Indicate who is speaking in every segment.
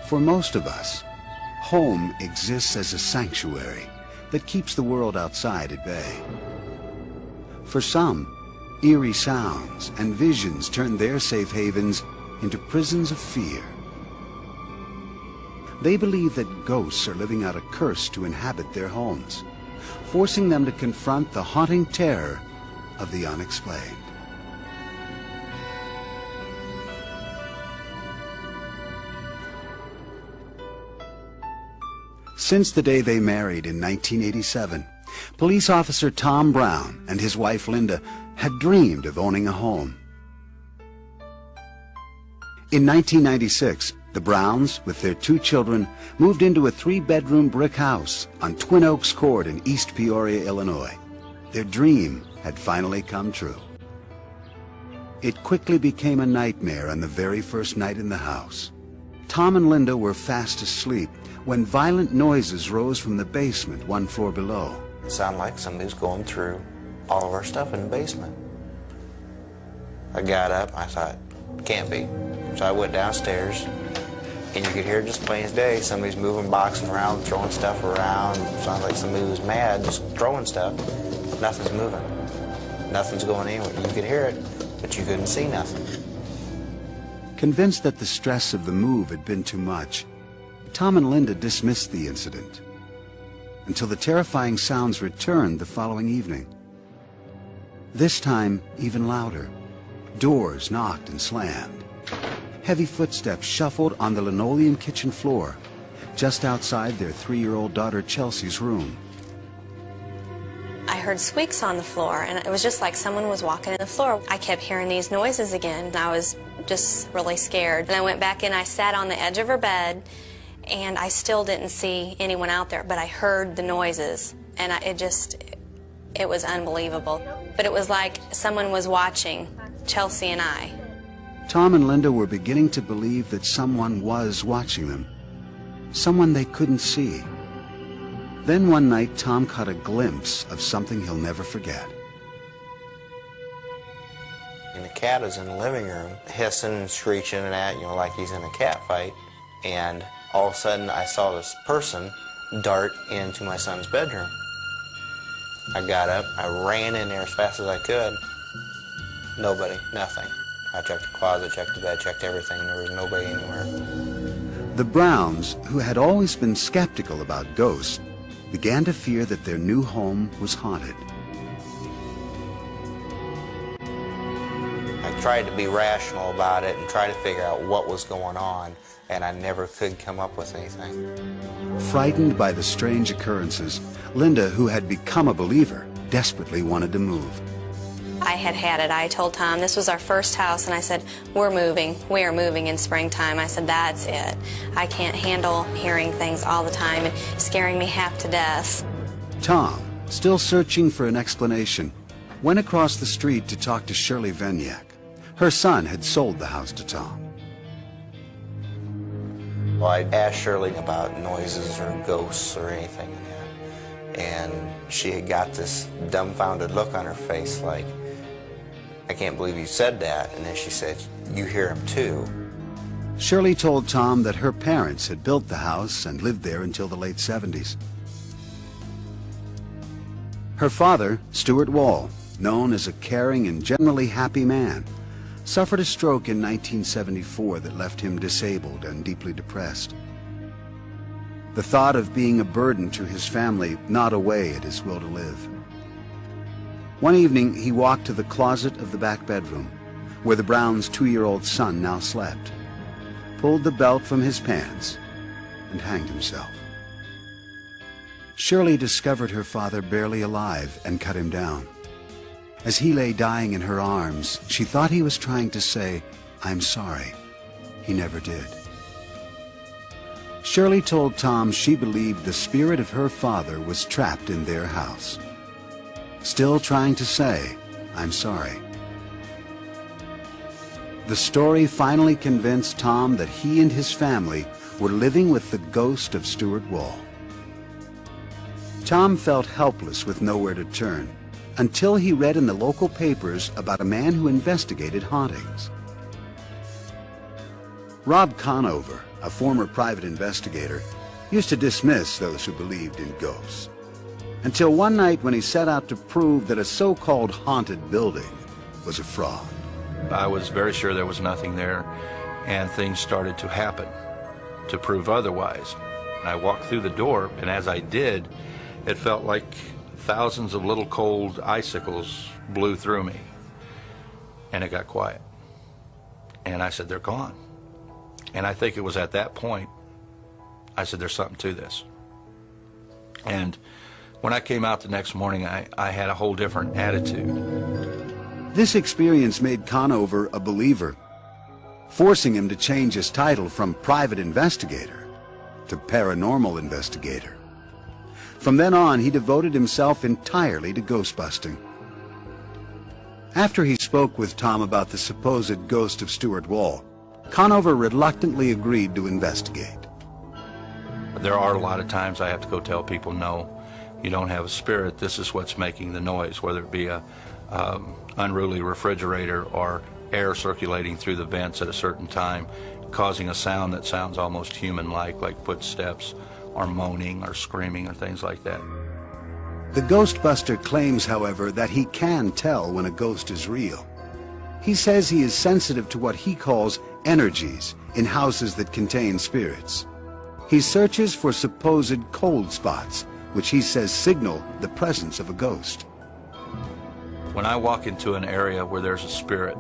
Speaker 1: For most of us, home exists as a sanctuary that keeps the world outside at bay. For some, eerie sounds and visions turn their safe havens into prisons of fear. They believe that ghosts are living out a curse to inhabit their homes, forcing them to confront the haunting terror of the unexplained. Since the day they married in 1987, police officer Tom Brown and his wife Linda had dreamed of owning a home. In 1996, the Browns, with their 2 children, moved into a 3-bedroom brick house on Twin Oaks Court in East Peoria, Illinois. Their dream had finally come true. It quickly became a nightmare on the very first night in the house. Tom and Linda were fast asleep when violent noises rose from the basement 1 floor below.
Speaker 2: It sounded like somebody was going through all of our stuff in the basement. I got up, I thought, can't be. So I went downstairs, and you could hear just plain as day, somebody's moving boxes around, throwing stuff around. It sounded like somebody was mad, just throwing stuff. Nothing's moving. Nothing's going anywhere. You could hear it, but you couldn't see nothing.
Speaker 1: Convinced that the stress of the move had been too much, Tom and Linda dismissed the incident until the terrifying sounds returned the following evening. This time, even louder. Doors knocked and slammed. Heavy footsteps shuffled on the linoleum kitchen floor, just outside their 3-year-old daughter Chelsea's room.
Speaker 3: I heard squeaks on the floor, and it was just like someone was walking in the floor. I kept hearing these noises again, and I was just really scared. And I went back in, I sat on the edge of her bed, and I still didn't see anyone out there, but I heard the noises, and it was unbelievable. But it was like someone was watching Chelsea and I.
Speaker 1: Tom and Linda were beginning to believe that someone was watching them, someone they couldn't see. Then one night, Tom caught a glimpse of something he'll never forget.
Speaker 2: And the cat is in the living room, hissing and screeching and like he's in a cat fight. And all of a sudden, I saw this person dart into my son's bedroom. I got up, I ran in there as fast as I could. Nobody, nothing. I checked the closet, checked the bed, checked everything, and there was nobody anywhere.
Speaker 1: The Browns, who had always been skeptical about ghosts, began to fear that their new home was haunted.
Speaker 2: I tried to be rational about it and try to figure out what was going on, and I never could come up with anything.
Speaker 1: Frightened by the strange occurrences, Linda, who had become a believer, desperately wanted to move.
Speaker 3: I had it. I told Tom this was our first house, and I said, we're moving. We are moving in springtime. I said, that's it. I can't handle hearing things all the time and scaring me half to death.
Speaker 1: Tom, still searching for an explanation, went across the street to talk to Shirley Venyak. Her son had sold the house to Tom.
Speaker 2: Well, I asked Shirley about noises or ghosts or anything like that, and she had got this dumbfounded look on her face like, I can't believe you said that. And then she said, you hear him too.
Speaker 1: Shirley told Tom that her parents had built the house and lived there until the late 70s. Her father, Stuart Wall, known as a caring and generally happy man, suffered a stroke in 1974 that left him disabled and deeply depressed. The thought of being a burden to his family gnawed away at his will to live. One evening, he walked to the closet of the back bedroom, where the Browns' 2-year-old son now slept, pulled the belt from his pants, and hanged himself. Shirley discovered her father barely alive and cut him down. As he lay dying in her arms, she thought he was trying to say, I'm sorry. He never did. Shirley told Tom she believed the spirit of her father was trapped in their house, still trying to say, I'm sorry. The story finally convinced Tom that he and his family were living with the ghost of Stuart Wall. Tom felt helpless with nowhere to turn until he read in the local papers about a man who investigated hauntings. Rob Conover, a former private investigator, used to dismiss those who believed in ghosts. Until one night when he set out to prove that a so-called haunted building was a fraud.
Speaker 4: I was very sure there was nothing there, and things started to happen to prove otherwise. I walked through the door, and as I did, it felt like thousands of little cold icicles blew through me, and it got quiet. And I said, they're gone. And I think it was at that point I said, there's something to this. And when I came out the next morning, I had a whole different attitude.
Speaker 1: This experience made Conover a believer, forcing him to change his title from private investigator to paranormal investigator. From then on, he devoted himself entirely to ghost busting. After he spoke with Tom about the supposed ghost of Stuart Wall, Conover reluctantly agreed to investigate.
Speaker 4: There are a lot of times I have to go tell people, no, you don't have a spirit. This is what's making the noise, whether it be a unruly refrigerator or air circulating through the vents at a certain time, causing a sound that sounds almost human-like footsteps or moaning or screaming or things like that.
Speaker 1: The Ghostbuster claims, however, that he can tell when a ghost is real. He says he is sensitive to what he calls energies in houses that contain spirits. He searches for supposed cold spots, which he says signal the presence of a ghost.
Speaker 4: When I walk into an area where there's a spirit,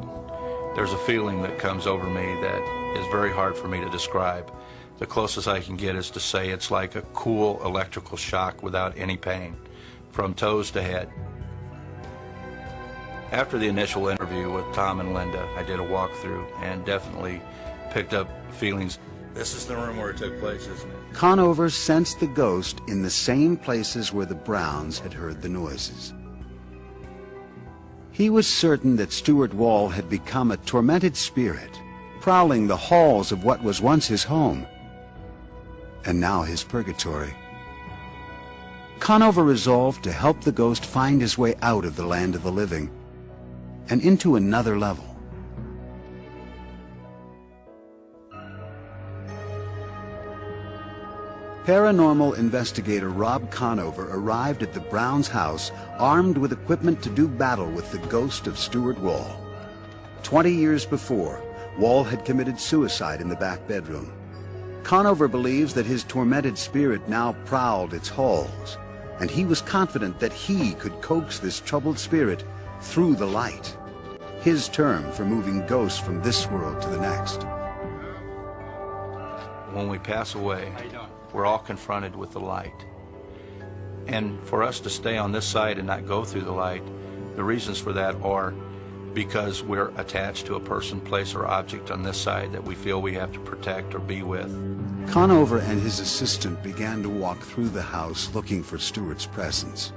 Speaker 4: there's a feeling that comes over me that is very hard for me to describe. The closest I can get is to say it's like a cool electrical shock without any pain, from toes to head. After the initial interview with Tom and Linda, I did a walkthrough and definitely picked up feelings. This is the room where it took place, isn't it?
Speaker 1: Conover sensed the ghost in the same places where the Browns had heard the noises. He was certain that Stuart Wall had become a tormented spirit, prowling the halls of what was once his home, and now his purgatory. Conover resolved to help the ghost find his way out of the land of the living and into another level. Paranormal investigator Rob Conover arrived at the Browns' house armed with equipment to do battle with the ghost of Stuart Wall. 20 years before, Wall had committed suicide in the back bedroom. Conover believes that his tormented spirit now prowled its halls, and he was confident that he could coax this troubled spirit through the light, his term for moving ghosts from this world to the next.
Speaker 4: When we pass away, we're all confronted with the light. And for us to stay on this side and not go through the light, the reasons for that are because we're attached to a person, place, or object on this side that we feel we have to protect or be with.
Speaker 1: Conover and his assistant began to walk through the house looking for Stuart's presence.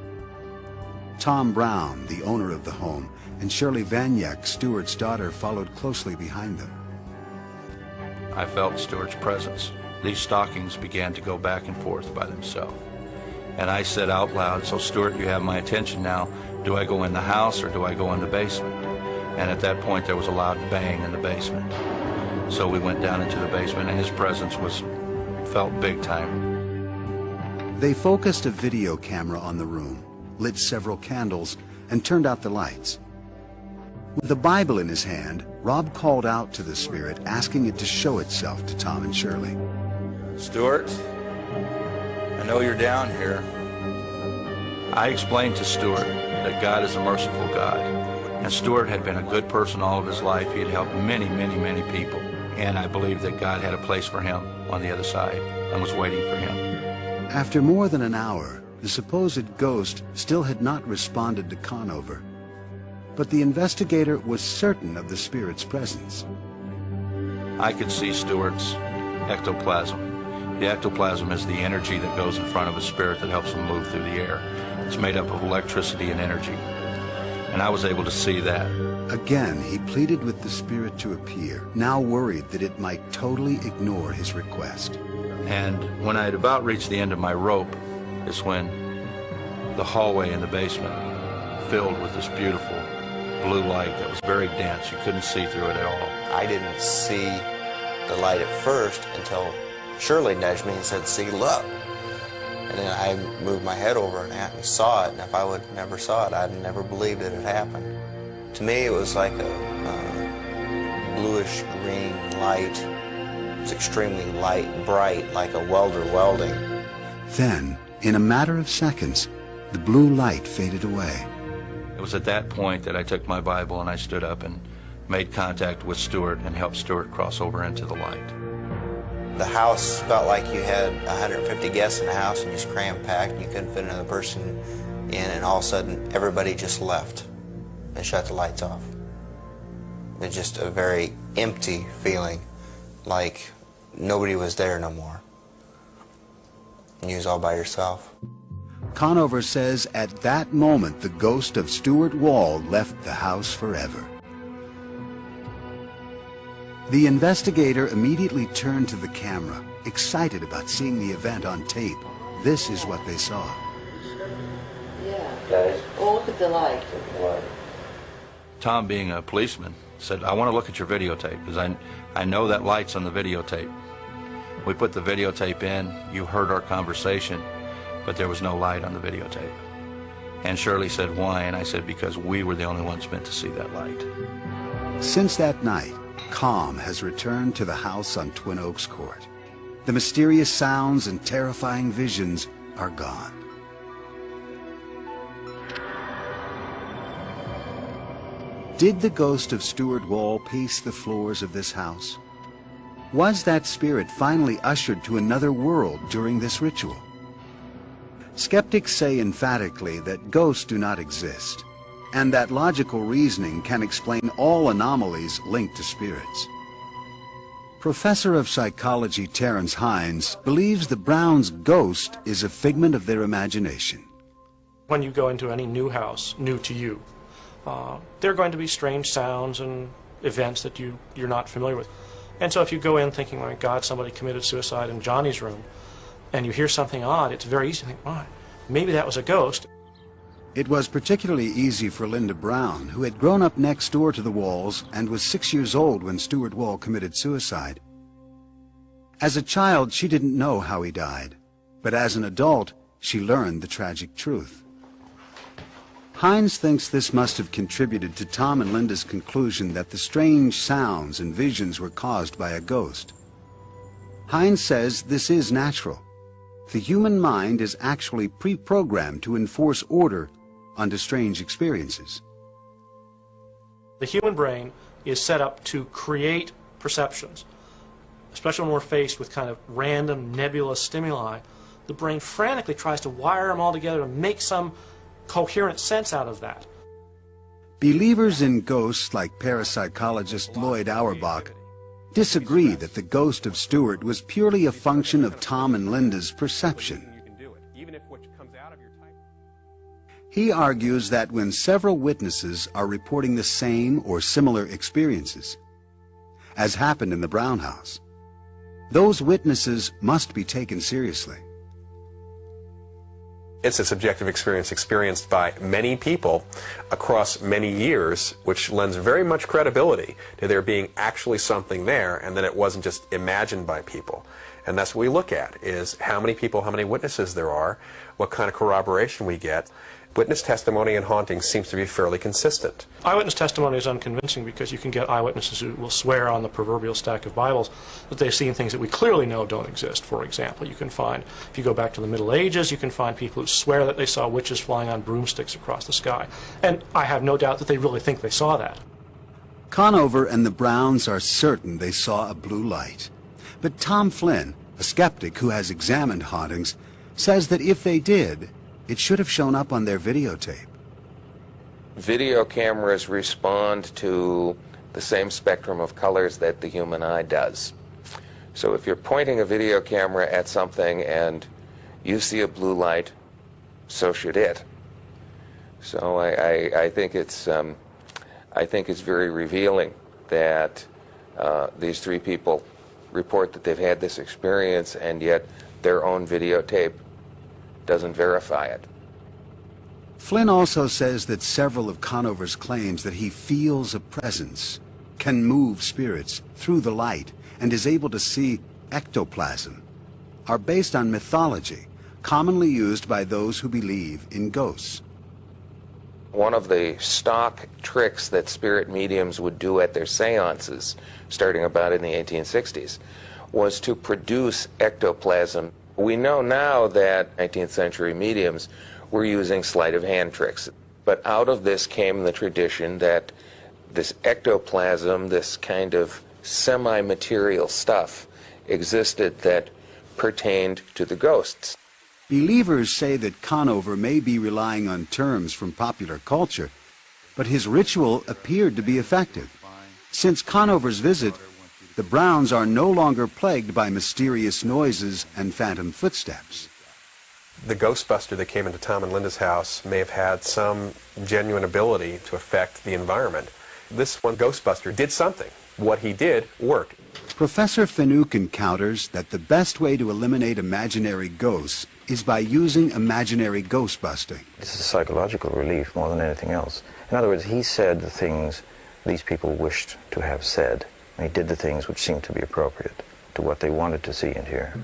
Speaker 1: Tom Brown, the owner of the home, and Shirley Vaniak, Stuart's daughter, followed closely behind them.
Speaker 4: I felt Stuart's presence. These stockings began to go back and forth by themselves. And I said out loud, so Stuart, you have my attention now. Do I go in the house or do I go in the basement? And at that point there was a loud bang in the basement. So we went down into the basement and his presence felt big time.
Speaker 1: They focused a video camera on the room, lit several candles, and turned out the lights. With the Bible in his hand, Rob called out to the spirit, asking it to show itself to Tom and Shirley.
Speaker 4: Stuart, I know you're down here. I explained to Stuart that God is a merciful God, and Stuart had been a good person all of his life. He had helped many, many, many people, and I believed that God had a place for him on the other side and was waiting for him.
Speaker 1: After more than an hour, the supposed ghost still had not responded to Conover, but the investigator was certain of the spirit's presence.
Speaker 4: I could see Stuart's ectoplasm. The ectoplasm is the energy that goes in front of a spirit that helps him move through the air. It's made up of electricity and energy. And I was able to see that.
Speaker 1: Again, he pleaded with the spirit to appear, now worried that it might totally ignore his request.
Speaker 4: And when I had about reached the end of my rope is when the hallway in the basement filled with this beautiful blue light that was very dense. You couldn't see through it at all.
Speaker 2: I didn't see the light at first until Shirley nudged me and said, "See, look." And then I moved my head over and saw it, and if I would never saw it, I'd never believed it had happened. To me, it was like a bluish green light. It was extremely light, bright, like a welder welding.
Speaker 1: Then, in a matter of seconds, the blue light faded away.
Speaker 4: It was at that point that I took my Bible and I stood up and made contact with Stuart and helped Stuart cross over into the light.
Speaker 2: The house felt like you had 150 guests in the house and just cram-packed, and you couldn't fit another person in, and all of a sudden everybody just left and shut the lights off. It's just a very empty feeling, like nobody was there no more. And you was all by yourself.
Speaker 1: Conover says at that moment the ghost of Stuart Wall left the house forever. The investigator immediately turned to the camera, excited about seeing the event on tape. This is what they saw.
Speaker 5: Yeah.
Speaker 2: Guys?
Speaker 5: Oh, look at the light.
Speaker 4: Tom, being a policeman, said, "I want to look at your videotape because I know that light's on the videotape." We put the videotape in, you heard our conversation, but there was no light on the videotape. And Shirley said, "Why?" And I said, "Because we were the only ones meant to see that light."
Speaker 1: Since that night, calm has returned to the house on Twin Oaks Court. The mysterious sounds and terrifying visions are gone. Did the ghost of Stuart Wall pace the floors of this house? Was that spirit finally ushered to another world during this ritual? Skeptics say emphatically that ghosts do not exist, and that logical reasoning can explain all anomalies linked to spirits. Professor of psychology Terence Hines believes the Browns' ghost is a figment of their imagination.
Speaker 6: When you go into any new house, new to you, there are going to be strange sounds and events that you're not familiar with. And so if you go in thinking, "My God, somebody committed suicide in Johnny's room," and you hear something odd, it's very easy to think, "Oh, maybe that was a ghost."
Speaker 1: It was particularly easy for Linda Brown, who had grown up next door to the Walls and was 6 years old when Stuart Wall committed suicide. As a child, she didn't know how he died, but as an adult, she learned the tragic truth. Hines thinks this must have contributed to Tom and Linda's conclusion that the strange sounds and visions were caused by a ghost. Hines says this is natural. The human mind is actually pre-programmed to enforce order under strange experiences.
Speaker 6: The human brain is set up to create perceptions, especially when we're faced with kind of random nebulous stimuli. The brain frantically tries to wire them all together to make some coherent sense out of that.
Speaker 1: Believers in ghosts like parapsychologist Lloyd Auerbach disagree that the ghost of Stuart was purely a function of Tom and Linda's perception. He argues that when several witnesses are reporting the same or similar experiences, as happened in the Brown house, those witnesses must be taken seriously.
Speaker 7: It's a subjective experience experienced by many people across many years, which lends very much credibility to there being actually something there and that it wasn't just imagined by people. And that's what we look at, is how many people, how many witnesses there are, what kind of corroboration we get. Witness testimony in hauntings seems to be fairly consistent.
Speaker 6: Eyewitness testimony is unconvincing because you can get eyewitnesses who will swear on the proverbial stack of Bibles that they've seen things that we clearly know don't exist. For example, you can find, if you go back to the Middle Ages, you can find people who swear that they saw witches flying on broomsticks across the sky. And I have no doubt that they really think they saw that.
Speaker 1: Conover and the Browns are certain they saw a blue light. But Tom Flynn, a skeptic who has examined hauntings, says that if they did, it should have shown up on their videotape.
Speaker 8: Video cameras respond to the same spectrum of colors that the human eye does. So if you're pointing a video camera at something and you see a blue light, so should it. So I think it's very revealing that these three people report that they've had this experience, and yet their own videotape doesn't verify it.
Speaker 1: Flynn also says that several of Conover's claims that he feels a presence, can move spirits through the light, and is able to see ectoplasm are based on mythology commonly used by those who believe in ghosts.
Speaker 8: One of the stock tricks that spirit mediums would do at their seances, starting about in the 1860s, was to produce ectoplasm. We know now that 19th century mediums were using sleight of hand tricks, but out of this came the tradition that this ectoplasm, this kind of semi-material stuff, existed that pertained to the ghosts.
Speaker 1: Believers say that Conover may be relying on terms from popular culture, but his ritual appeared to be effective. Since Conover's visit, the Browns are no longer plagued by mysterious noises and phantom footsteps.
Speaker 7: The Ghostbuster that came into Tom and Linda's house may have had some genuine ability to affect the environment. This one Ghostbuster did something. What he did worked.
Speaker 1: Professor Finuke encounters that the best way to eliminate imaginary ghosts is by using imaginary ghost busting.
Speaker 9: This is psychological relief more than anything else. In other words, he said the things these people wished to have said. And he did the things which seemed to be appropriate to what they wanted to see and hear.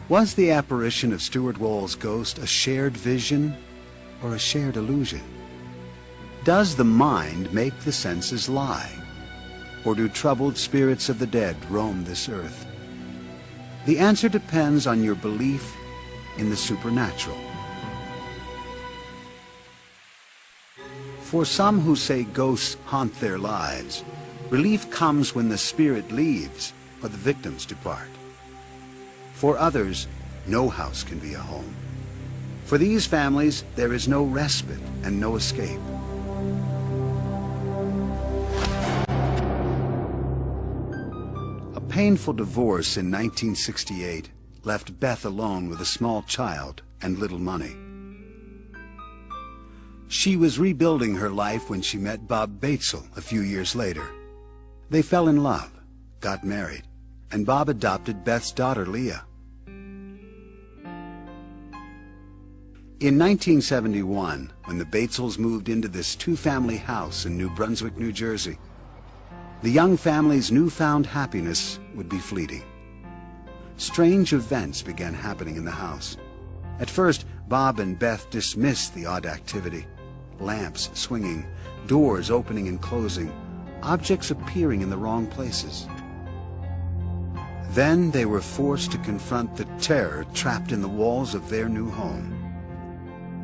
Speaker 1: Was the apparition of Stuart Wall's ghost a shared vision or a shared illusion? Does the mind make the senses lie? Or do troubled spirits of the dead roam this earth? The answer depends on your belief in the supernatural. For some who say ghosts haunt their lives, relief comes when the spirit leaves or the victims depart. For others, no house can be a home. For these families, there is no respite and no escape. A painful divorce in 1968 left Beth alone with a small child and little money. She was rebuilding her life when she met Bob Batesel a few years later. They fell in love, got married, and Bob adopted Beth's daughter, Leah. In 1971, when the Batesels moved into this two-family house in New Brunswick, New Jersey, the young family's newfound happiness would be fleeting. Strange events began happening in the house. At first, Bob and Beth dismissed the odd activity. Lamps swinging, doors opening and closing, objects appearing in the wrong places. Then they were forced to confront the terror trapped in the walls of their new home.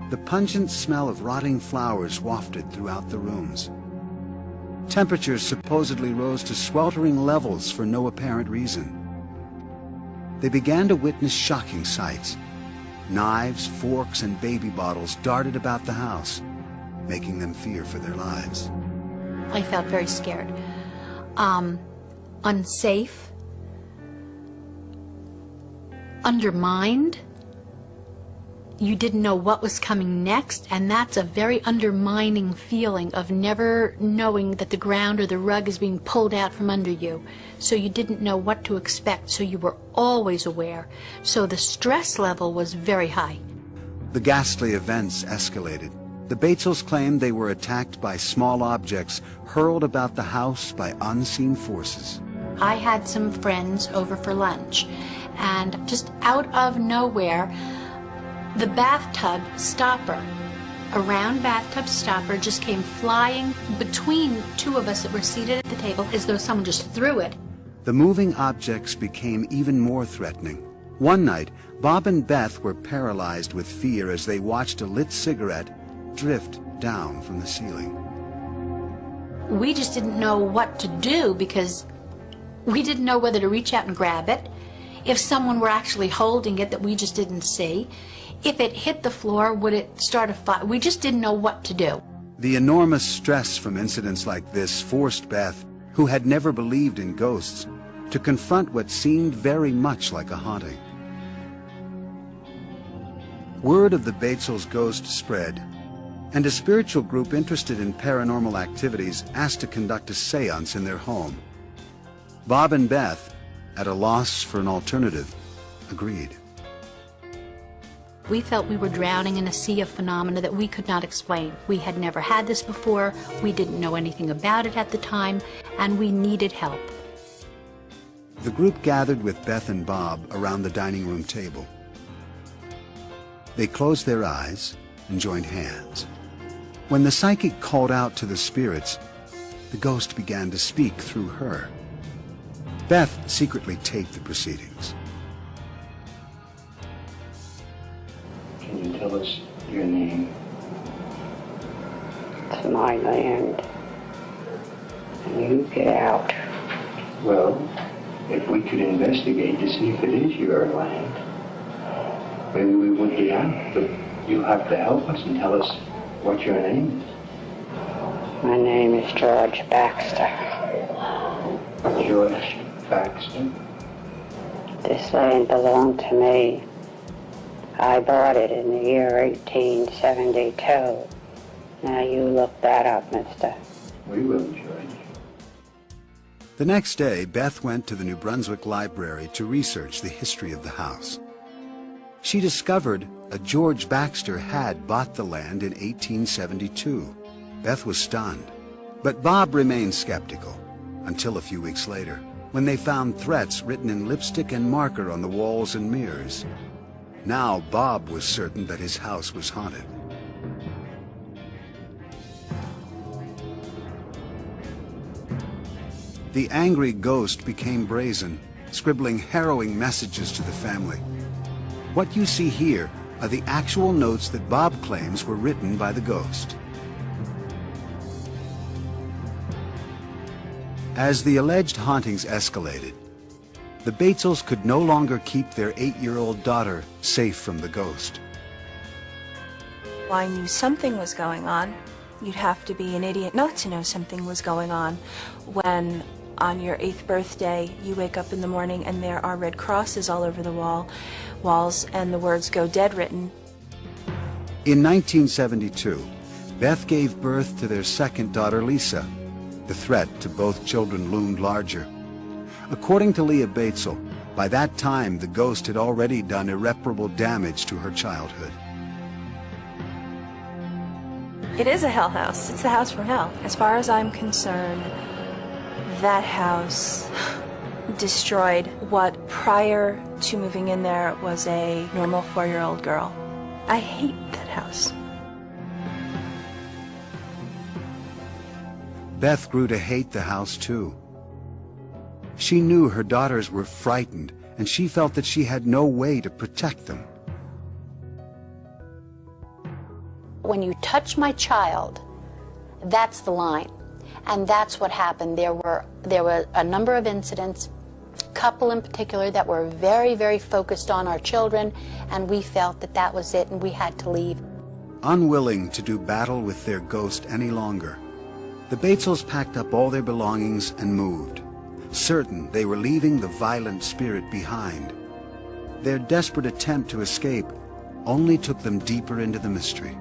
Speaker 1: The pungent smell of rotting flowers wafted throughout the rooms. Temperatures supposedly rose to sweltering levels for no apparent reason. They began to witness shocking sights. Knives, forks, and baby bottles darted about the house, making them fear for their lives.
Speaker 10: I felt very scared, unsafe, undermined. You didn't know what was coming next, and that's a very undermining feeling of never knowing that the ground or the rug is being pulled out from under you. So you didn't know what to expect, so you were always aware. So the stress level was very high.
Speaker 1: The ghastly events escalated. The Batesels claimed they were attacked by small objects hurled about the house by unseen forces.
Speaker 10: I had some friends over for lunch, and just out of nowhere, the bathtub stopper, a round bathtub stopper, just came flying between two of us that were seated at the table as though someone just threw it.
Speaker 1: The moving objects became even more threatening. One night, Bob and Beth were paralyzed with fear as they watched a lit cigarette drift down from the ceiling.
Speaker 10: We just didn't know what to do because we didn't know whether to reach out and grab it, if someone were actually holding it that we just didn't see. If it hit the floor, would it start a fire? We just didn't know what to do.
Speaker 1: The enormous stress from incidents like this forced Beth, who had never believed in ghosts, to confront what seemed very much like a haunting. Word of the Batesels' ghost spread, and a spiritual group interested in paranormal activities asked to conduct a seance in their home. Bob and Beth, at a loss for an alternative, agreed.
Speaker 10: We felt we were drowning in a sea of phenomena that we could not explain. We had never had this before, we didn't know anything about it at the time, and we needed help.
Speaker 1: The group gathered with Beth and Bob around the dining room table. They closed their eyes and joined hands. When the psychic called out to the spirits, the ghost began to speak through her. Beth secretly taped the proceedings.
Speaker 11: Can you tell us your name?
Speaker 12: It's my land. And you get out.
Speaker 11: Well, if we could investigate to see if it is your land, maybe we would get out, but you'll have to help us and tell us what your name is.
Speaker 12: My name is George Baxter.
Speaker 11: George Baxter?
Speaker 12: This land belonged to me. I bought it in the year 1872. Now you look that up, mister.
Speaker 11: We will, George.
Speaker 1: The next day, Beth went to the New Brunswick Library to research the history of the house. She discovered a George Baxter had bought the land in 1872. Beth was stunned, but Bob remained skeptical until a few weeks later, when they found threats written in lipstick and marker on the walls and mirrors. Now Bob was certain that his house was haunted. The angry ghost became brazen, scribbling harrowing messages to the family. What you see here are the actual notes that Bob claims were written by the ghost. As the alleged hauntings escalated, the Batesels could no longer keep their 8-year-old daughter safe from the ghost.
Speaker 13: I knew something was going on. You'd have to be an idiot not to know something was going on when on your 8th birthday you wake up in the morning and there are red crosses all over the walls and the words "Go Dead" written.
Speaker 1: In 1972, Beth gave birth to their second daughter, Lisa. The threat to both children loomed larger. According to Leah Batesel, by that time the ghost had already done irreparable damage to her childhood.
Speaker 13: It is a hell house. It's the house from hell. As far as I'm concerned, that house destroyed what prior to moving in there was a normal 4-year-old girl. I hate that house.
Speaker 1: Beth grew to hate the house too. She knew her daughters were frightened, and she felt that she had no way to protect them.
Speaker 10: When you touch my child, that's the line. And that's what happened. There were a number of incidents, a couple in particular, that were very, very focused on our children, and we felt that that was it and we had to leave.
Speaker 1: Unwilling to do battle with their ghost any longer, the Batesels packed up all their belongings and moved, certain they were leaving the violent spirit behind. Their desperate attempt to escape only took them deeper into the mystery.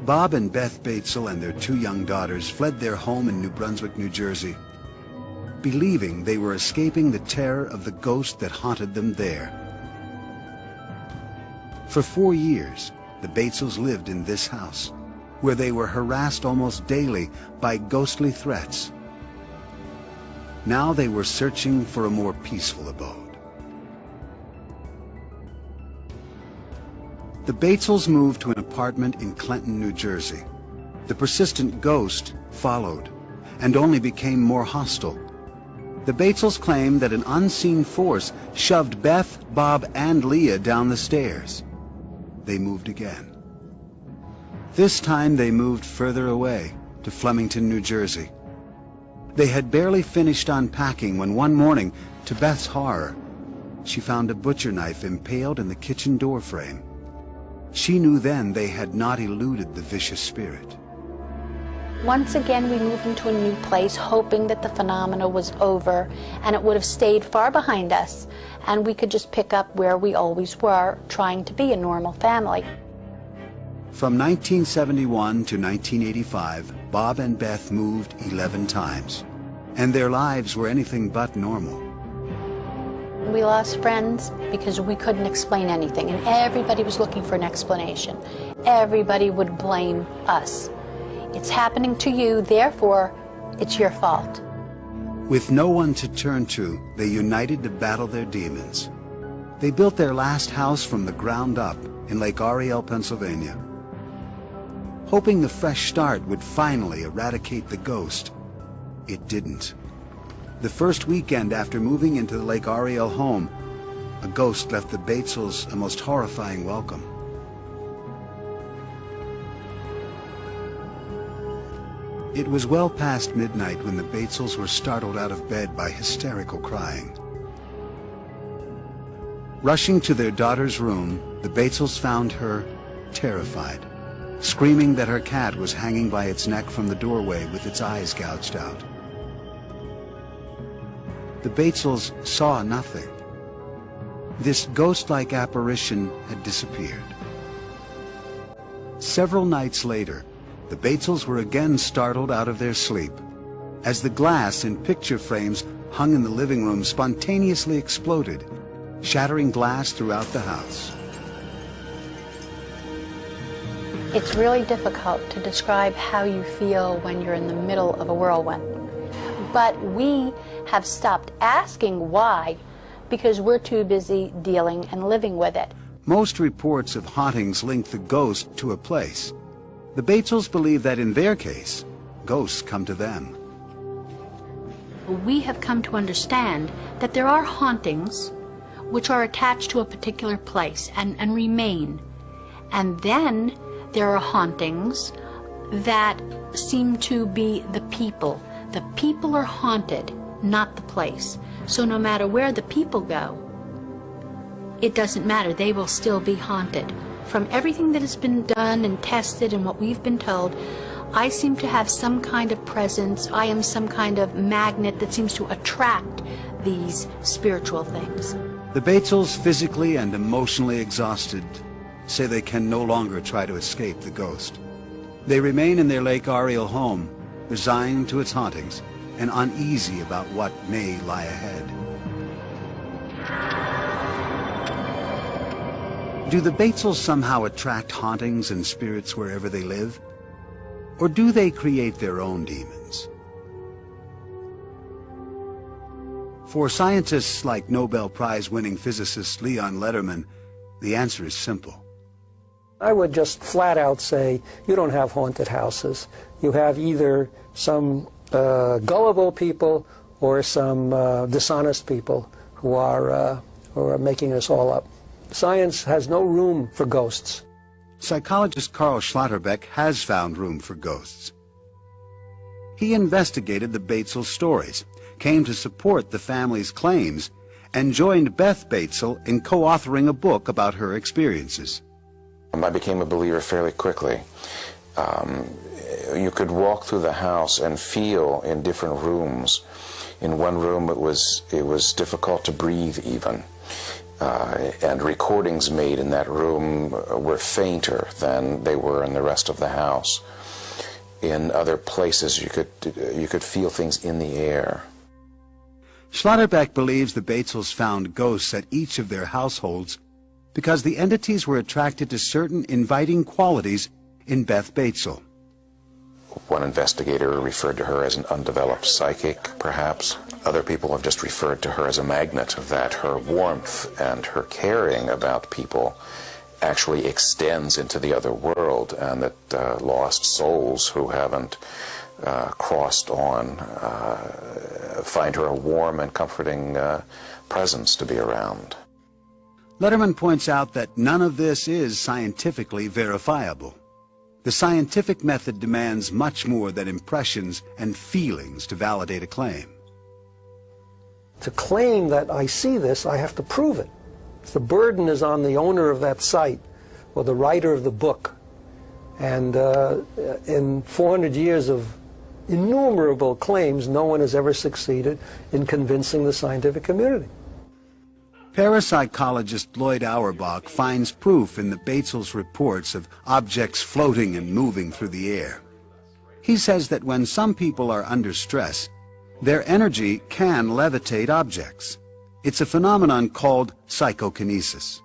Speaker 1: Bob and Beth Batesel and their 2 young daughters fled their home in New Brunswick, New Jersey, believing they were escaping the terror of the ghost that haunted them there. For 4 years, the Batesels lived in this house, where they were harassed almost daily by ghostly threats. Now they were searching for a more peaceful abode. The Batesels moved to an apartment in Clinton, New Jersey. The persistent ghost followed and only became more hostile. The Batesels claimed that an unseen force shoved Beth, Bob, and Leah down the stairs. They moved again. This time they moved further away to Flemington, New Jersey. They had barely finished unpacking when one morning, to Beth's horror, she found a butcher knife impaled in the kitchen door frame. She knew then they had not eluded the vicious spirit.
Speaker 10: Once again, we moved into a new place, hoping that the phenomena was over and it would have stayed far behind us, and we could just pick up where we always were, trying to be a normal family.
Speaker 1: From 1971 to 1985, Bob and Beth moved 11 times, and their lives were anything but normal.
Speaker 10: We lost friends because we couldn't explain anything, and everybody was looking for an explanation. Everybody would blame us. It's happening to you, therefore, it's your fault.
Speaker 1: With no one to turn to, they united to battle their demons. They built their last house from the ground up in Lake Ariel, Pennsylvania. Hoping the fresh start would finally eradicate the ghost, it didn't. The first weekend after moving into the Lake Ariel home, a ghost left the Batesels a most horrifying welcome. It was well past midnight when the Batesels were startled out of bed by hysterical crying. Rushing to their daughter's room, the Batesels found her terrified, screaming that her cat was hanging by its neck from the doorway with its eyes gouged out. The Batesels saw nothing. This ghost-like apparition had disappeared. Several nights later, the Batesels were again startled out of their sleep as the glass in picture frames hung in the living room spontaneously exploded, shattering glass throughout the house.
Speaker 10: It's really difficult to describe how you feel when you're in the middle of a whirlwind. But we have stopped asking why because we're too busy dealing and living with it.
Speaker 1: Most reports of hauntings link the ghost to a place. The Batesels believe that in their case, ghosts come to them.
Speaker 10: We have come to understand that there are hauntings which are attached to a particular place and remain. And then there are hauntings that seem to be the people. The people are haunted, not the place. So no matter where the people go, it doesn't matter, they will still be haunted. From everything that has been done and tested and what we've been told, I seem to have some kind of presence. I am some kind of magnet that seems to attract these spiritual things.
Speaker 1: The Batesels, physically and emotionally exhausted, say they can no longer try to escape the ghost. They remain in their Lake Ariel home, resigned to its hauntings and uneasy about what may lie ahead. Do the Batesels somehow attract hauntings and spirits wherever they live? Or do they create their own demons? For scientists like Nobel Prize-winning physicist Leon Letterman, the answer is simple.
Speaker 14: I would just flat out say, you don't have haunted houses. You have either some gullible people or some dishonest people who are making us all up. Science has no room for ghosts.
Speaker 1: Psychologist Carl Schlotterbeck has found room for ghosts. He investigated the Batesel stories, came to support the family's claims, and joined Beth Batesel in co-authoring a book about her experiences.
Speaker 2: I became a believer fairly quickly. You could walk through the house and feel in different rooms. In one room it was difficult to breathe even. And recordings made in that room were fainter than they were in the rest of the house. In other places you could feel things in the air.
Speaker 1: Schlotterbeck believes the Batesels found ghosts at each of their households because the entities were attracted to certain inviting qualities in Beth Batesel.
Speaker 2: One investigator referred to her as an undeveloped psychic, perhaps. Other people have just referred to her as a magnet, that her warmth and her caring about people actually extends into the other world, and that lost souls who haven't crossed on find her a warm and comforting presence to be around.
Speaker 1: Letterman points out that none of this is scientifically verifiable. The scientific method demands much more than impressions and feelings to validate a claim.
Speaker 14: To claim that I see this, I have to prove it. The burden is on the owner of that site or the writer of the book. And in 400 years of innumerable claims, no one has ever succeeded in convincing the scientific community.
Speaker 1: Parapsychologist Lloyd Auerbach finds proof in the Batesels' reports of objects floating and moving through the air. He says that when some people are under stress, their energy can levitate objects. It's a phenomenon called psychokinesis.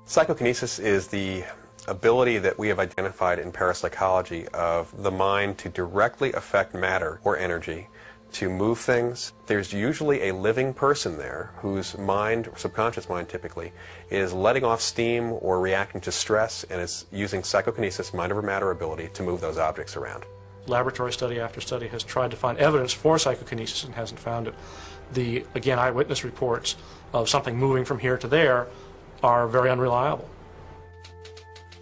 Speaker 7: Psychokinesis is the ability that we have identified in parapsychology of the mind to directly affect matter or energy, to move things. There's usually a living person there whose mind, or subconscious mind typically, is letting off steam or reacting to stress and is using psychokinesis, mind over matter ability, to move those objects around.
Speaker 6: Laboratory study after study has tried to find evidence for psychokinesis and hasn't found it. The, again, eyewitness reports of something moving from here to there are very unreliable.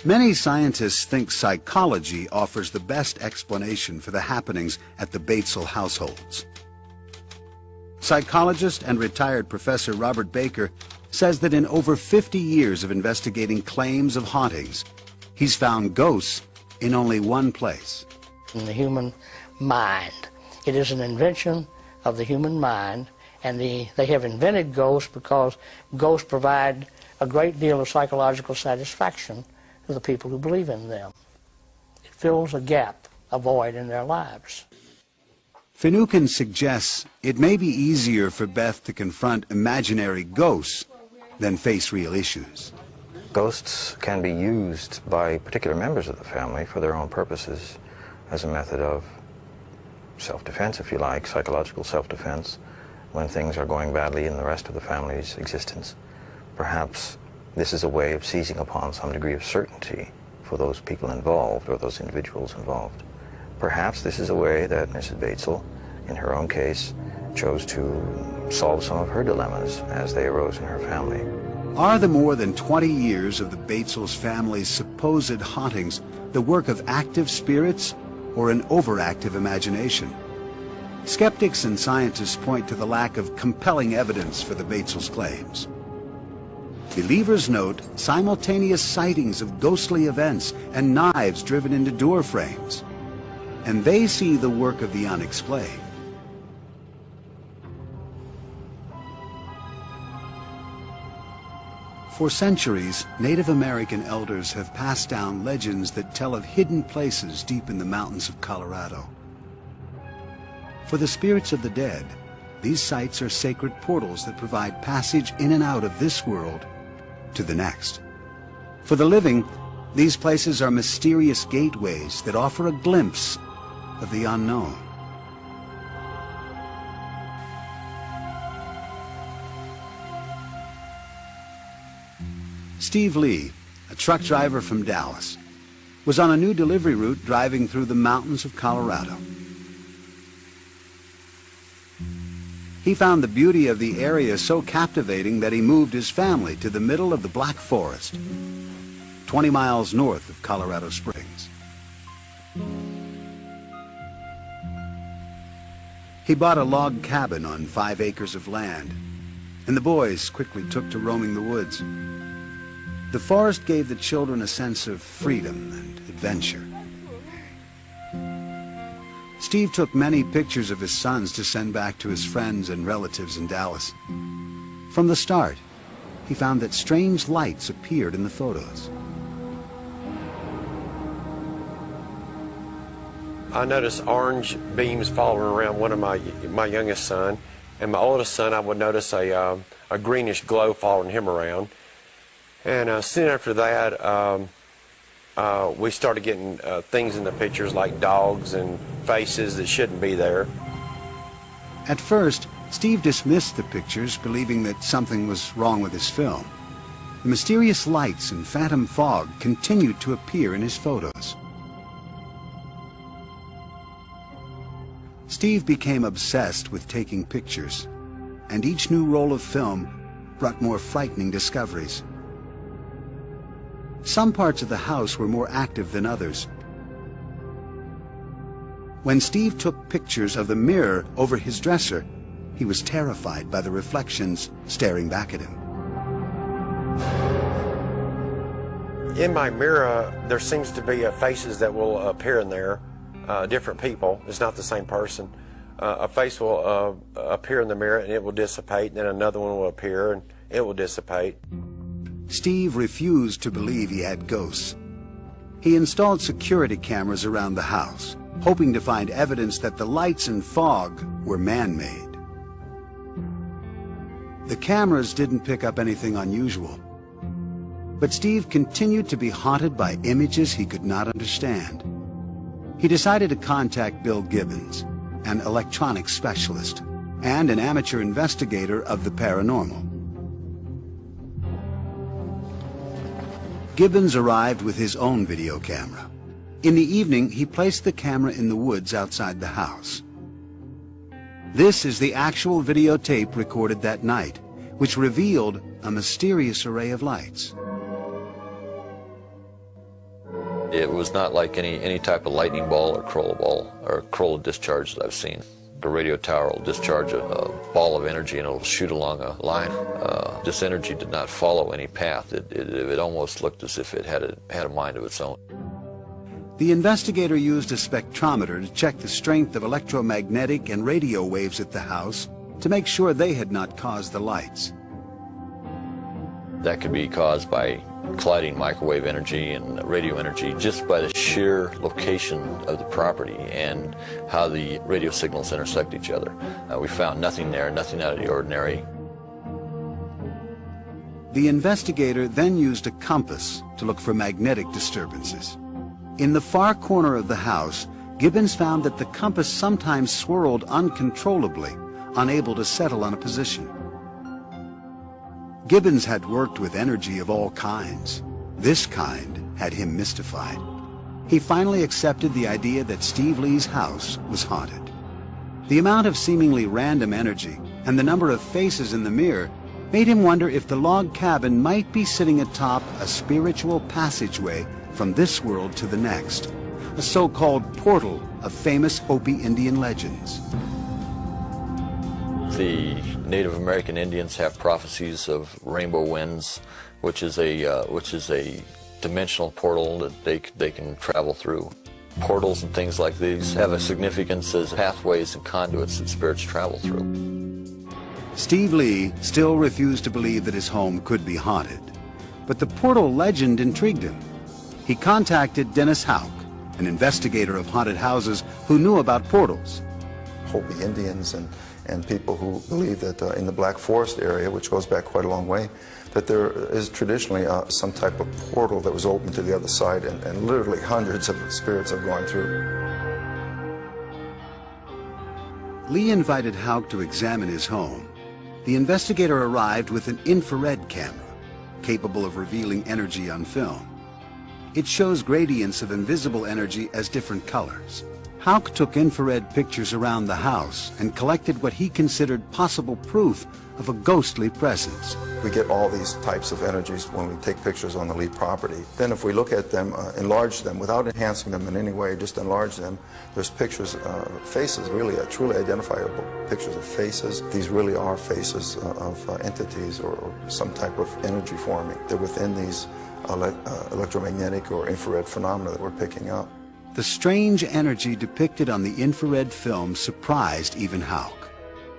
Speaker 1: Many scientists think psychology offers the best explanation for the happenings at the Batesel households. Psychologist and retired Professor Robert Baker says that in over 50 years of investigating claims of hauntings, he's found ghosts in only one place.
Speaker 15: In the human mind. It is an invention of the human mind, and they have invented ghosts because ghosts provide a great deal of psychological satisfaction to the people who believe in them. It fills a gap, a void in their lives.
Speaker 1: Finucane suggests it may be easier for Beth to confront imaginary ghosts than face real issues.
Speaker 9: Ghosts can be used by particular members of the family for their own purposes as a method of self-defense, if you like, psychological self-defense, when things are going badly in the rest of the family's existence. Perhaps this is a way of seizing upon some degree of certainty for those people involved or those individuals involved. Perhaps this is a way that Mrs. Batesel, in her own case, chose to solve some of her dilemmas as they arose in her family.
Speaker 1: Are the more than 20 years of the Batesels family's supposed hauntings the work of active spirits or an overactive imagination? Skeptics and scientists point to the lack of compelling evidence for the Batesels' claims. Believers note simultaneous sightings of ghostly events and knives driven into door frames. And they see the work of the unexplained. For centuries, Native American elders have passed down legends that tell of hidden places deep in the mountains of Colorado. For the spirits of the dead, these sites are sacred portals that provide passage in and out of this world to the next. For the living, these places are mysterious gateways that offer a glimpse of the unknown. Steve Lee, a truck driver from Dallas, was on a new delivery route driving through the mountains of Colorado. He found the beauty of the area so captivating that he moved his family to the middle of the Black Forest, 20 miles north of Colorado Springs. He bought a log cabin on 5 acres of land, and the boys quickly took to roaming the woods. The forest gave the children a sense of freedom and adventure. Steve took many pictures of his sons to send back to his friends and relatives in Dallas. From the start, he found that strange lights appeared in the photos.
Speaker 16: I noticed orange beams following around one of my youngest son, and my oldest son I would notice a greenish glow following him around. And soon after that, we started getting things in the pictures like dogs and faces that shouldn't be there.
Speaker 1: At first, Steve dismissed the pictures, believing that something was wrong with his film. The mysterious lights and phantom fog continued to appear in his photos. Steve became obsessed with taking pictures, and each new roll of film brought more frightening discoveries. Some parts of the house were more active than others. When Steve took pictures of the mirror over his dresser, he was terrified by the reflections staring back at him.
Speaker 16: In my mirror, there seems to be faces that will appear in there, different people. It's not the same person. A face will appear in the mirror and it will dissipate, and then another one will appear and it will dissipate.
Speaker 1: Steve refused to believe he had ghosts. He installed security cameras around the house, hoping to find evidence that the lights and fog were man-made. The cameras didn't pick up anything unusual. But Steve continued to be haunted by images he could not understand. He decided to contact Bill Gibbons, an electronics specialist and an amateur investigator of the paranormal. Gibbons arrived with his own video camera. In the evening, he placed the camera in the woods outside the house. This is the actual videotape recorded that night, which revealed a mysterious array of lights.
Speaker 17: It was not like any type of lightning ball or Corolla discharge that I've seen. The radio tower will discharge a ball of energy and it'll shoot along a line. This energy did not follow any path. It almost looked as if it had a mind of its own.
Speaker 1: The investigator used a spectrometer to check the strength of electromagnetic and radio waves at the house to make sure they had not caused the lights.
Speaker 17: That could be caused by colliding microwave energy and radio energy just by the sheer location of the property and how the radio signals intersect each other. We found nothing there, nothing out of the ordinary.
Speaker 1: The investigator then used a compass to look for magnetic disturbances. In the far corner of the house, Gibbons found that the compass sometimes swirled uncontrollably, unable to settle on a position. Gibbons had worked with energy of all kinds. This kind had him mystified. He finally accepted the idea that Steve Lee's house was haunted. The amount of seemingly random energy and the number of faces in the mirror made him wonder if the log cabin might be sitting atop a spiritual passageway from this world to the next, a so-called portal of famous Hopi Indian legends.
Speaker 17: The Native American Indians have prophecies of rainbow winds, which is a dimensional portal that they can travel through. Portals and things like these have a significance as pathways and conduits that spirits travel through.
Speaker 1: Steve Lee still refused to believe that his home could be haunted, but the portal legend intrigued him. He contacted Dennis Houck, an investigator of haunted houses who knew about portals.
Speaker 18: Hopi Indians and people who believe that in the Black Forest area, which goes back quite a long way, that there is traditionally some type of portal that was open to the other side, and literally hundreds of spirits have gone through.
Speaker 1: Lee invited Houck to examine his home. The investigator arrived with an infrared camera, capable of revealing energy on film. It shows gradients of invisible energy as different colors. Houck took infrared pictures around the house and collected what he considered possible proof of a ghostly presence.
Speaker 18: We get all these types of energies when we take pictures on the Lee property. Then if we look at them, enlarge them, without enhancing them in any way, just enlarge them, there's pictures, faces, really truly identifiable pictures of faces. These really are faces of entities or some type of energy forming. They're within these electromagnetic or infrared phenomena that we're picking up.
Speaker 1: The strange energy depicted on the infrared film surprised even Houck.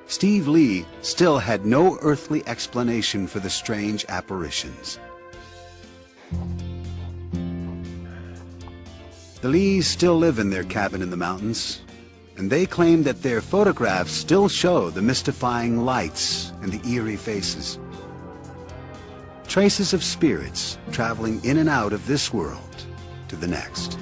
Speaker 1: Steve Lee still had no earthly explanation for the strange apparitions. The Lees still live in their cabin in the mountains, and they claim that their photographs still show the mystifying lights and the eerie faces. Traces of spirits traveling in and out of this world to the next.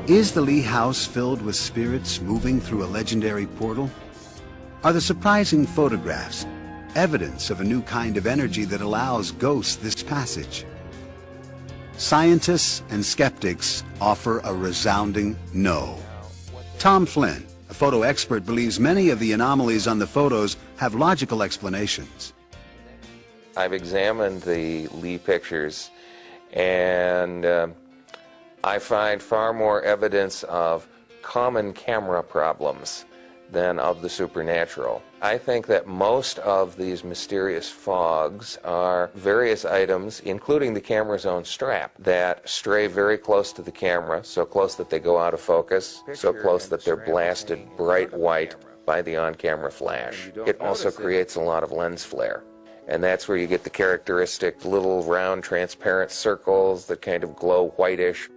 Speaker 1: Is the Lee house filled with spirits moving through a legendary portal? Are the surprising photographs evidence of a new kind of energy that allows ghosts this passage? Scientists and skeptics offer a resounding no. Tom Flynn, a photo expert, believes many of the anomalies on the photos have logical explanations.
Speaker 8: I've examined the Lee pictures, and I find far more evidence of common camera problems than of the supernatural. I think that most of these mysterious fogs are various items, including the camera's own strap, that stray very close to the camera, so close that they go out of focus, so close that they're blasted bright white by the on-camera flash. It also creates a lot of lens flare. And that's where you get the characteristic little round transparent circles that kind of glow whitish.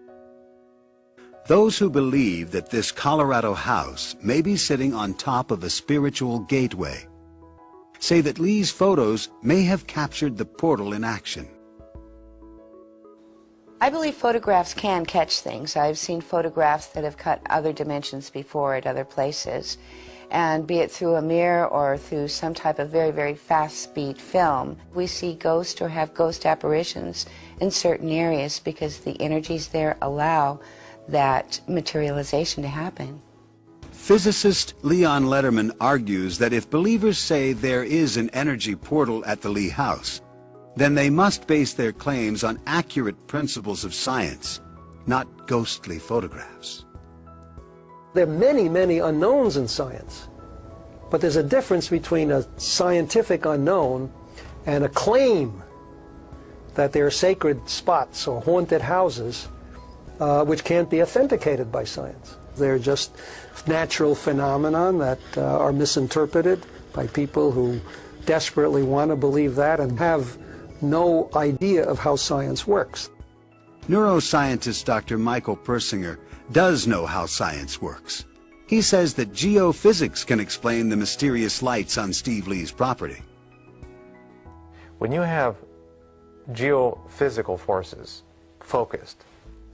Speaker 1: Those who believe that this Colorado house may be sitting on top of a spiritual gateway say that Lee's photos may have captured the portal in action.
Speaker 19: I believe photographs can catch things. I've seen photographs that have cut other dimensions before at other places. And be it through a mirror or through some type of very, very fast-speed film, we see ghosts or have ghost apparitions in certain areas because the energies there allow that materialization to happen.
Speaker 1: Physicist Leon Letterman argues that if believers say there is an energy portal at the Lee house, then they must base their claims on accurate principles of science, not ghostly photographs.
Speaker 14: There are many, many unknowns in science, but there's a difference between a scientific unknown and a claim that there are sacred spots or haunted houses which can't be authenticated by science. They're just natural phenomena that are misinterpreted by people who desperately want to believe that and have no idea of how science works.
Speaker 1: Neuroscientist Dr. Michael Persinger does know how science works. He says that geophysics can explain the mysterious lights on Steve Lee's property.
Speaker 20: When you have geophysical forces focused,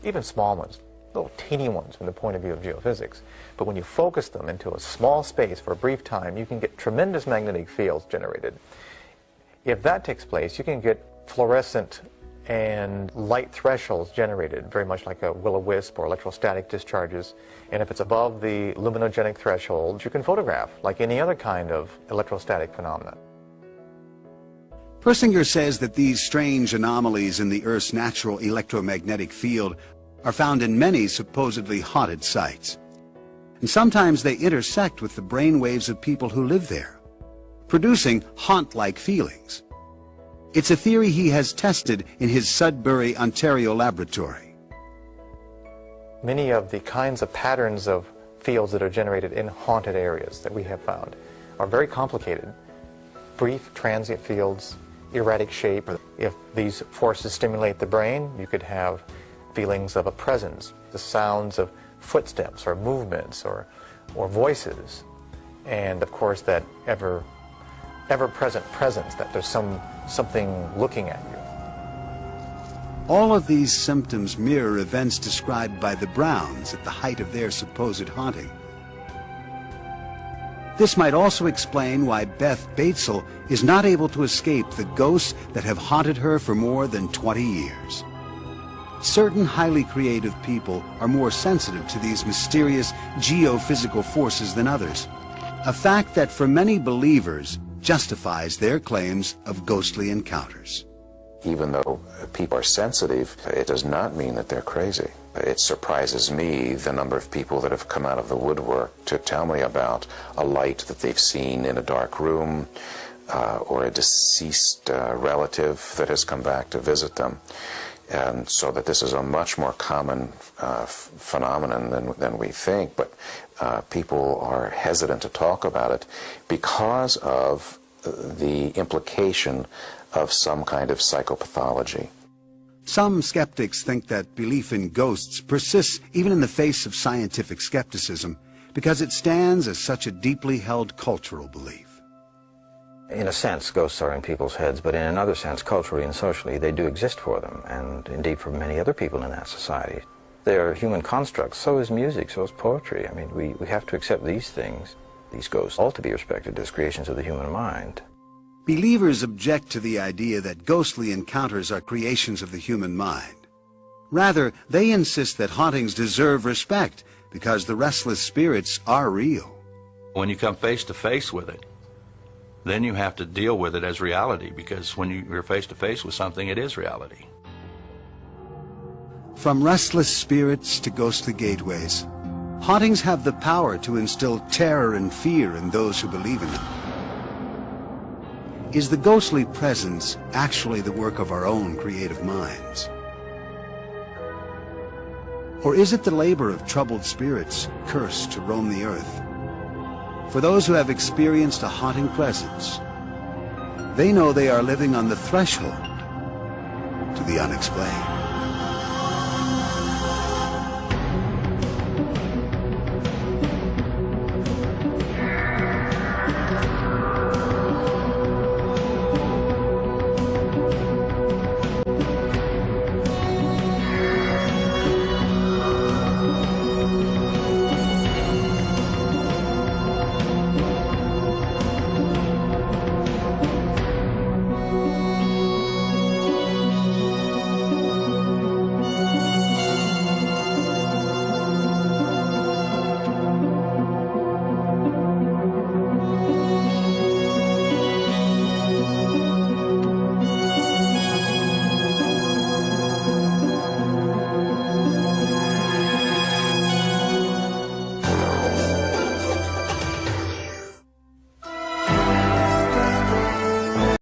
Speaker 20: even small ones, little teeny ones from the point of view of geophysics, but when you focus them into a small space for a brief time, you can get tremendous magnetic fields generated. If that takes place, you can get fluorescent and light thresholds generated, very much like a will-o-wisp or electrostatic discharges. And if it's above the luminogenic threshold, you can photograph like any other kind of electrostatic phenomena.
Speaker 1: Persinger says that these strange anomalies in the Earth's natural electromagnetic field are found in many supposedly haunted sites. And sometimes they intersect with the brain waves of people who live there, producing haunt-like feelings. It's a theory he has tested in his Sudbury, Ontario laboratory.
Speaker 20: Many of the kinds of patterns of fields that are generated in haunted areas that we have found are very complicated. Brief, transient fields, erratic shape. If these forces stimulate the brain, you could have feelings of a presence, the sounds of footsteps or movements or voices, and of course that ever-present presence, that there's something looking at you.
Speaker 1: All of these symptoms mirror events described by the Browns at the height of their supposed haunting. This might also explain why Beth Batesel is not able to escape the ghosts that have haunted her for more than 20 years. Certain highly creative people are more sensitive to these mysterious geophysical forces than others, a fact that for many believers justifies their claims of ghostly encounters.
Speaker 21: Even though people are sensitive, it does not mean that they're crazy. It surprises me the number of people that have come out of the woodwork to tell me about a light that they've seen in a dark room or a deceased relative that has come back to visit them. And so that this is a much more common phenomenon than we think, but people are hesitant to talk about it because of the implication of some kind of psychopathology.
Speaker 1: Some skeptics think that belief in ghosts persists even in the face of scientific skepticism because it stands as such a deeply held cultural belief.
Speaker 9: In a sense, ghosts are in people's heads, but in another sense, culturally and socially, they do exist for them, and indeed for many other people in that society. They're human constructs. So is music, so is poetry. I mean, we have to accept these things, these ghosts, all to be respected as creations of the human mind.
Speaker 1: Believers object to the idea that ghostly encounters are creations of the human mind. Rather, they insist that hauntings deserve respect because the restless spirits are real.
Speaker 4: When you come face to face with it, then you have to deal with it as reality, because when you're face to face with something, it is reality.
Speaker 1: From restless spirits to ghostly gateways, hauntings have the power to instill terror and fear in those who believe in them. Is the ghostly presence actually the work of our own creative minds? Or is it the labor of troubled spirits cursed to roam the earth? For those who have experienced a haunting presence, they know they are living on the threshold to the unexplained.